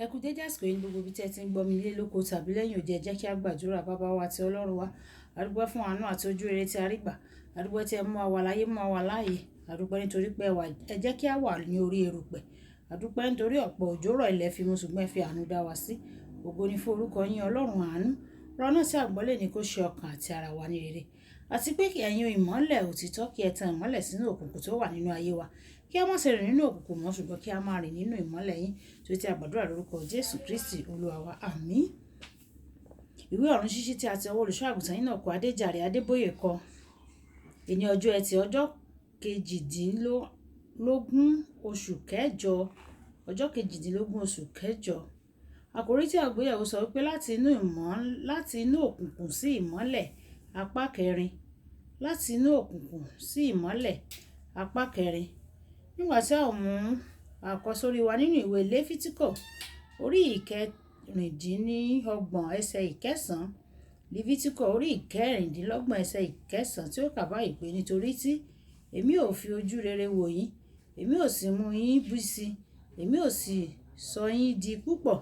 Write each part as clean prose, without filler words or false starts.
Ẹ kú dédé àsìkò yìí ní gbogbo ibi tí ẹ ti ń gbọ́ mi nílé lóko tàbí lẹ́yìn òde. Ẹ jẹ́ kí a gbàdúrà. Bàbá wa àti Ọlọ́run wa, a dúpẹ́ fún àánú àti ojú rere tí a rí gbà. A dúpẹ́ tí ẹ mú wa wà láyé, mú wa láàyè. A dúpẹ́ nítorí pé ẹ jẹ́ kí a wà ní orí erùpẹ̀. A dúpẹ́ nítorí ọ̀pọ̀ òjò rọ̀ ilẹ̀ fi mu, ṣùgbọ́n ẹ fi àánú dá wa sí. Ògo ni fún orúkọ yín Ọlọ́run àánú. Ọ̀rọ̀ náà tí àgbọ́lé ni kó ṣe ọkàn àti ara wa ní rere. Àti pé kí ẹ̀yin ìmọ́lẹ̀ òtítọ́ kí ẹ tan ìmọ́lẹ̀ sínú òkùnkùn tó wà nínú ayé wa. Kí a má ṣe rìn nínú òkùnkùn mọ́, ṣùgbọ́n kí a máa rìn nínú ìmọ́lẹ̀ yín. Torí tí a gbàdúrà lórúkọ Jésù Kristi Olúwa wa. Àmín. Ìwé ọ̀run ṣíṣí tí a ti ọwọ́ olùṣọ́ àgùntàn Enoch Adeboye kọ. Èní ọjọ́ Ẹtì, ọjọ́ kejìdínlógún oṣù kẹjọ. Ọjọ́ kejìdínlógún oṣù kẹjọ. Àkòrí tí a gbé yẹ̀wò sọ wípé láti inú òkùnkùn sí ìmọ́lẹ̀ apá kẹrin. Láti inú òkùnkùn sí ìmọ́lẹ̀ apá kẹrin. Nígbà tí a mú àkọsórí wa nínú ìwé Léfítíkò orí ìkẹrìndínlọ́gbọ̀n ẹsẹ̀ ìkẹsàn-án. Léfítíkò orí ìkẹrìndínlọ́gbọ̀n ẹsẹ̀ ìkẹsàn-án tí ó kà báyìí pé nítorí tí èmi ò fi ojú rere wò yín, èmi ò sì mú yín bú sí, èmi ò sì sọ yín di púpọ̀,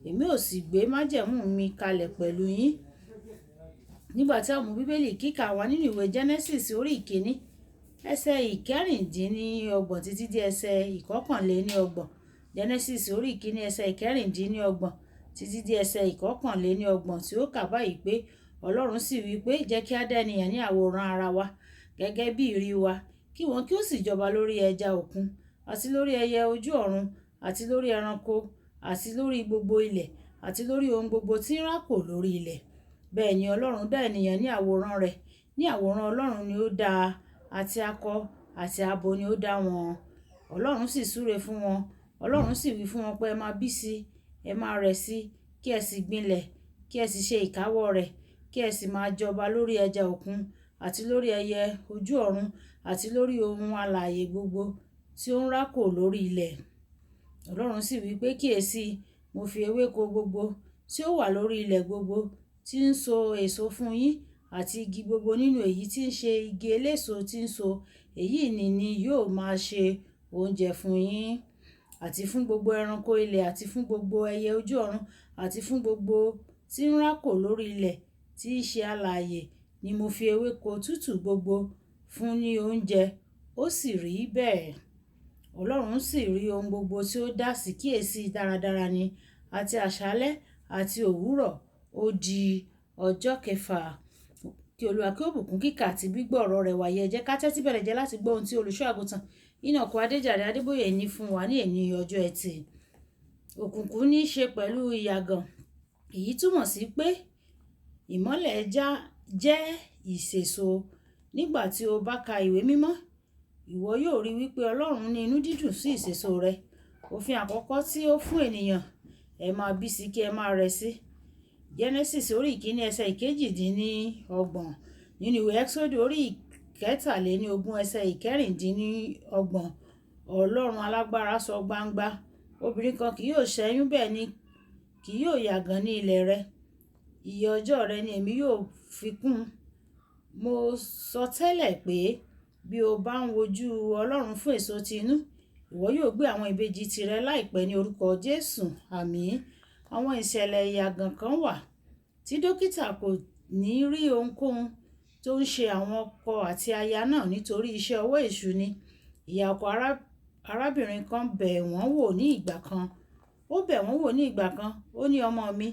èmi ò sì gbé májẹ̀mú mi kalẹ̀ pẹ̀lú yín. Nígbà tí a mú bíbélì kíkà wa nínú ìwé Genesis orí ìkíní ẹsẹ̀ ìkẹrìndínlọ́gbọ̀n títí dé ẹsẹ̀ ìkọkànléníọgbọ̀n. Genesis orí ìkíní ẹsẹ̀ ìkẹrìndínlọ́gbọ̀n títí dé ẹsẹ̀ ìkọkànléníọgbọ̀n tí ó kà báyìí pé Ọlọ́run sì wí pé jẹ́ kí a dá ènìyàn ní àwòrán ara wa gẹ́gẹ́ bí ìrí wa, kí wọn kí ó sì jọba lórí ẹja òkun àti lórí ẹyẹ ojú ọ̀run àti lórí ẹranko àti lórí gbogbo ilẹ̀ àti lórí ohun gbogbo tí ń rákò lórí ilẹ̀. Bẹ́ẹ̀ ni Ọlọ́run dá ènìyàn ní àwòrán rẹ̀, ní àwòrán Ọlọ́run ni ó dá a, àti akọ àti abo ni ó dá wọn. Ọlọ́run sì súre fún wọn. Ọlọ́run sì wí fún wọn pé ẹ máa bí sí, ẹ máa rẹ̀ sí, kí ẹ sì gbilẹ̀, kí ẹ sì ṣe ìkáwọ́ rẹ̀, kí ẹ sì máa jọba lórí ẹja òkun àti lórí ẹyẹ ojú ọ̀run àti lórí ohun alààyè gbogbo tí ó ń rákò lórí ilẹ̀. Ọlọ́run sì wí pé kíyèsi, mo fi ewéko gbogbo tí ó wà lórí ilẹ̀ gbogbo tí ń so èso fún yín àti igi gbogbo nínú èyí tí ń ṣe igi eléso tí ń so, èyí ni yóò máa ṣe oúnjẹ fún yín. Àti fún gbogbo ẹranko ilẹ̀ àti fún gbogbo ẹyẹ ojú ọ̀run àti fún gbogbo tí ń rákò lórí ilẹ̀ tí í ṣe alààyè ni mo fi ewéko tútù gbogbo fún ní oúnjẹ. Ó sì rí bẹ́ẹ̀. Ọlọ́run sì rí ohun gbogbo tí ó dá sí kíyèsi dáradára ni, àti àṣálẹ́ àti òwúrọ̀ ó di ọjọ́ kẹfà. Kí Olúwa kí ó bùkún kíkà àti gbígbọ́ ọ̀rọ̀ rẹ̀ wáyé. Ẹ jẹ́ ká tẹ́tí bẹ̀rẹ̀ jẹ́ láti gbọ́ ohun tí olùṣọ́ àgùntàn Enoch Adeboye ní fún wa ní èní ọjọ́ Ẹtì. Òkùnkùn ní í ṣe pẹ̀lú ìyàgàn. Èyí túmọ̀ sí pé ìmọ́lẹ̀ jẹ́ ìṣèso. Nígbà tí o bá ka ìwé mímọ́, ìwọ yóò rí wípé Ọlọ́run ní inú dídùn sí ìṣèso rẹ̀. Òfin àkọ́kọ́ tí ó fún ènìyàn, ẹ máa bí sí kí ẹ máa rẹ̀ sí. Genesis orí ìkíní ẹsẹ̀ ìkejìdínlọ́gbọ̀n. Nínú ìwé Exodus orí ìkẹtàléníogún ẹsẹ̀ ìkẹrìndínlọ́gbọ̀n. Ọlọ́run alágbára sọ gbangba, obìnrin kan kì yóò ṣẹ́yún, bẹ́ẹ̀ ni kì yóò yàgàn ní ilẹ̀ rẹ. Iye ọjọ́ rẹ ni èmi yóò fi kún. Mo sọ tẹ́lẹ̀ pé bí o bá ń wojú Ọlọ́run fún èso ti inú, ìwọ yóò gbé àwọn ìbejì tirẹ̀ láìpẹ́ ní orúkọ Jésù. Àmín. Àwọn ìṣẹ̀lẹ̀ ìyàgàn kan wà tí dókítà kò ní rí ohunkóhun tó ń ṣe àwọn ọkọ àti aya náà nítorí iṣẹ́ ọwọ́ èṣù ni. Ìyá ọkọ arábìnrin kan bẹ̀ wọ́n wò ní ìgbà kan. Ó bẹ̀ wọ́n wò ní ìgbà kan. Ó ní, ọmọ mi,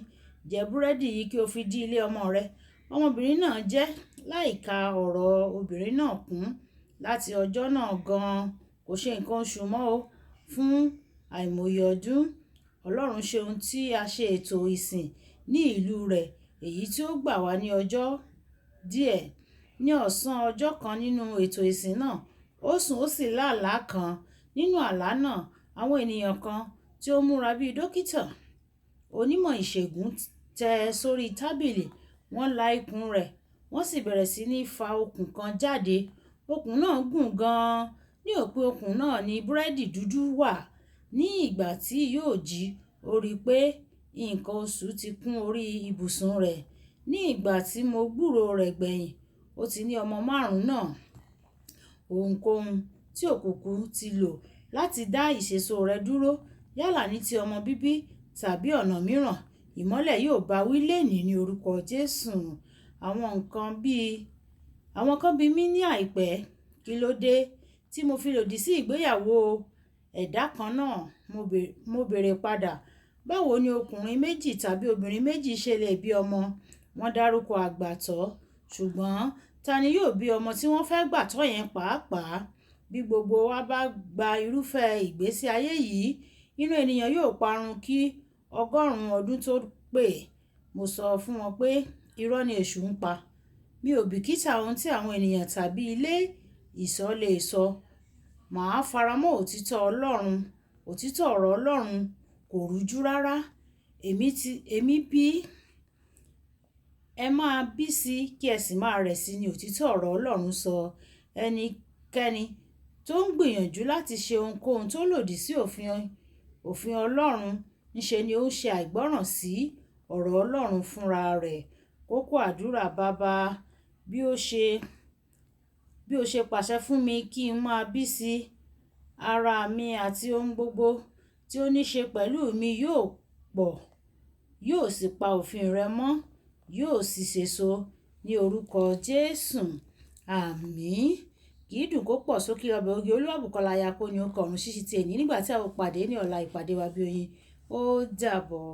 jẹ búrẹ́dì yìí kí o fi dí ilé ọmọ rẹ. Ọmọbìnrin náà jẹ́, láìka ọ̀rọ̀ obìnrin náà kún. Láti ọjọ́ náà gan-an kò ṣe nǹkan oṣù mọ́ o fún àìmọye ọdún. Ọlọ́run ṣe ohun tí a ṣe ètò ìsìn ní ìlú rẹ̀, èyí tí ó gbà wá ní ọjọ́ díẹ̀. Ní ọ̀sán ọjọ́ kan nínú ètò ìsìn náà, ó sùn ó sì lá àlá kan. Nínú àlá náà, àwọn ènìyàn kan tí ó múra bíi dókítà onímọ̀ ìṣègùn tẹ́ sórí tábìlì. Wọ́n la ikùn rẹ̀, wọ́n sì bẹ̀rẹ̀ sí ní fa okùn kan jáde. Okùn náà gùn gan-an. Ní òpin okùn náà ni búrẹ́dì dúdú wà. Ní ìgbà tí yóò jí, ó rí i pé nǹkan oṣù ti kún orí ibùsùn rẹ̀. Ní ìgbà tí mo gbúrò rẹ̀ gbẹ̀yìn, ó ti ní ọmọ 5 náà. Ohunkóhun tí òkùnkùn ti lò láti dá ìṣèso rẹ̀ dúró, yálà ní ti ọmọ bíbí tàbí ọ̀nà mìíràn, ìmọ́lẹ̀ yóò bá wí lénìí ní orúkọ Jésù. Àwọn kan bí mí ní àìpẹ́, kí ló dé tí mo fi lòdì sí ìgbéyàwó ẹ̀dá kan náà? Mo béèrè padà, báwo ni ọkùnrin méjì tàbí obìnrin méjì ṣe lè bí ọmọ? Wọ́n dárúkọ àgbàtọ́, ṣùgbọ́n ta ni yóò bí ọmọ tí wọ́n fẹ́ gbàtọ́ yẹn pàápàá? Bí gbogbo wa bá gba irúfẹ́ ìgbésí ayé yìí, inú ènìyàn yóò parun kí 100 ọdún tó pé. Mo sọ fún wọn pé irọ́ ni èṣù ń pa. Mi ò bìkítà ohun tí àwọn ènìyàn tàbí ilé ìsọ̀ lè sọ. Màá faramọ́ òtítọ́ Ọlọ́run. Òtítọ́ ọ̀rọ̀ Ọlọ́run kò rújú rárá. Èmi bí ẹ máa bí sí kí ẹ sì máa rẹ̀ sí ni òtítọ́ ọ̀rọ̀ Ọlọ́run sọ. Ẹnikẹ́ni tó ń gbìyànjú láti ṣe ohunkóhun tó lòdì sí òfin Ọlọ́run ńṣe ni ó ń ṣe àìgbọ́ràn sí ọ̀rọ̀ Ọlọ́run fúnra rẹ̀. Kókó àdúrà: Bàbá, bí o ṣe pàṣẹ fún mi kí n máa bí sí, ara mi àti ohun gbogbo tí ó ní ṣe pẹ̀lú mi yóò pọ̀, yóò sì pa òfin rẹ mọ́, yóò sì sèso ní orúkọ Jésù. Àmín. Kì í dùn kó pọ̀ sókè ọbẹ̀ oge. Olúwàbùkọ́lá Ayako ni ó kọ̀run ṣíṣí ti èní. Nígbà tí a ó pàdé ní ọ̀la, ìpàdé wa bí oyin. Ó dàbọ̀.